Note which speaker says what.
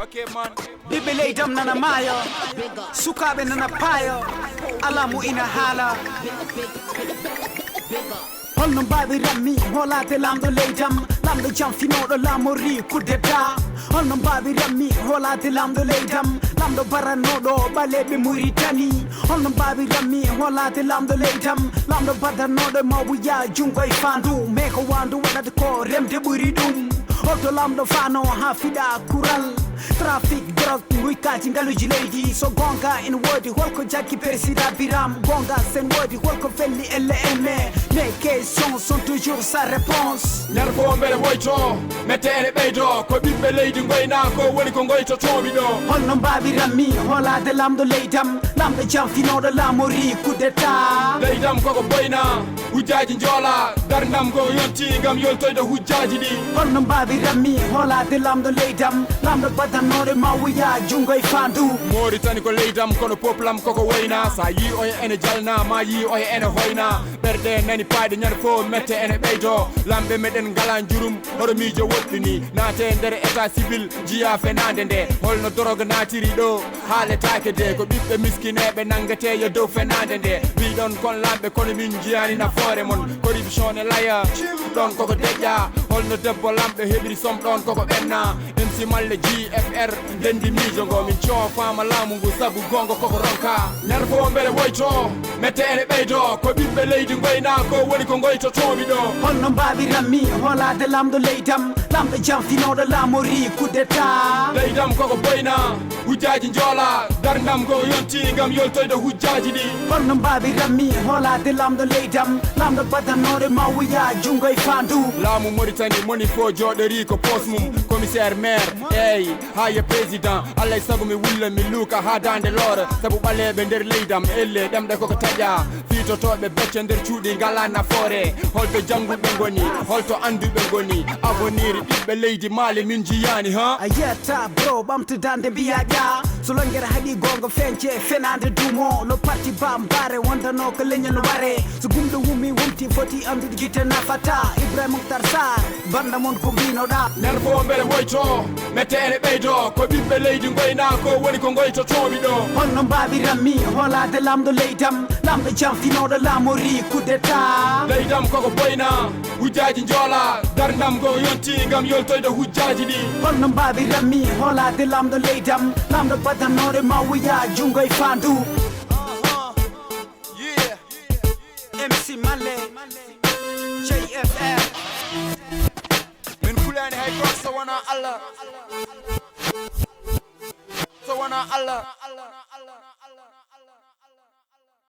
Speaker 1: Okay, man.
Speaker 2: Bibe leydam nana maayo, sukaɓe nana paayo, alamu ina haala. Holno mbawi rammi holade lamɗo leydam, lamɗo jam finoɗo lamori coup d'état. Holno mbawi rammi holade lamɗo leydam, lamɗo baranoɗo ɓaleɓe Mauritanie. Holno mbawi rammi holade lamɗo leydam, lamɗo badanoɗo mawuya jungo e fandu. Mais ko wandu waɗata ko remde ɓuri ɗum. Holto lamɗo fano ha fiɗa kural, trafic drogue guykaji ngaluji leydi. So gonga ene woodi holko jaggi président Biram, gonga sen woodi holko felli elle ene. Les questions sont toujours sans réponse.
Speaker 1: Nder ko mbele goyto mette ene beydo, ko ɓiɓɓe leydi goyna ko woni ko goytotomi ɗo.
Speaker 2: Holno mbawi rammi holade lamɗo leydam, lamɗo jam finoɗo lamori coup d'état.
Speaker 1: Leydam koko boyna hujjaji joola, darndam ko yonti gam yoltoyde hujjaji ɗi.
Speaker 2: Holno mbawi rammi holade lamɗo leydam, lamɗo badanoɗo mawuya jungo e fandu.
Speaker 1: Mauritania ko leydam kono poplam koko woyna, sa yi oye ene jalna ma yi oye ene hoyna. Ɓerde nani paade ñande fo mette ene ɓeydo, lamɓe meɗen ngala jurum hoto miijo woɗɗini. Naate nder état civil jiya fenaande nde, holno doroga natiri ɗo haaletake de. Ko ɓiɓɓe miskineɓe nangateyo dow fenaande nde. Mbiɗon kon lamɓe kono min jiyani nafoore mon, corruption e laya ɗon koko deƴƴa. Holno debbo lamɓe heɓiri som ɗon koko ɓenna. MC Mallet J.F.R dendi miijo ngo, min coofama laamu ngu sabu gongo koko ronka. Nder fo mbele woyto mette ene ɓeydo, ko ɓiɓɓe leydi goyna ko woni ko goytotomi ɗo.
Speaker 2: Holno mbawi rammi holade lamɗo leydam, lamɗo jam finoɗo lamori coup d'état.
Speaker 1: Leydam koko boyna hujjaji joola, darndam ko yonti gam yoltoyde hujjaji ɗi.
Speaker 2: Holno mbawi rammi holade lamɗo leydam, lamɗo badanoɗo mawuya jungo e fandu.
Speaker 1: Laamu Mauritanie moni fo jooɗori ko pos mum, commissaire maire eyi ha ye président. Allah sago mi wulla mi luuka ha dande loore, sabu ɓaleɓe nder leydam elle ɗemɗe koko taƴƴa. Fiitotoɓe becce nder cuuɗi ngala nafoore, holto jangguɓe goni holto anduɓe goni. Avenir ɓiɓɓe leydi maale min jiyani ha.
Speaker 2: A yetta bro ɓamtudande mbiyaƴa, so longere haɗi gonga feñce fenaande dumo. No parti bambare wondano ko leñol ware, so gumɗo wummi wumti foti andude guite nafata. Ibrahima Moukhtar Sarr banda mon ko mbinoɗa.
Speaker 1: Nder fo mbele woyto mette ene ɓeydo, ko ɓiɓɓe leydi goyna ko woni ko goytotomi ɗo.
Speaker 2: Holno mbawi rammi holade lamɗo leydam, lamɗo jam finoɗo lamori coup d'état.
Speaker 1: Leydam koko boyna hujjaji joola, darndam ko yonti gam yoltoyde hujjaji ɗi.
Speaker 2: Holno mbawi rammi holade lamɗo leydam, lamɗo badanoɗo mawuya jungo e fandu. MC Mallet J.F.R
Speaker 1: min kulani hay goto so wona Allah, so wona Allah.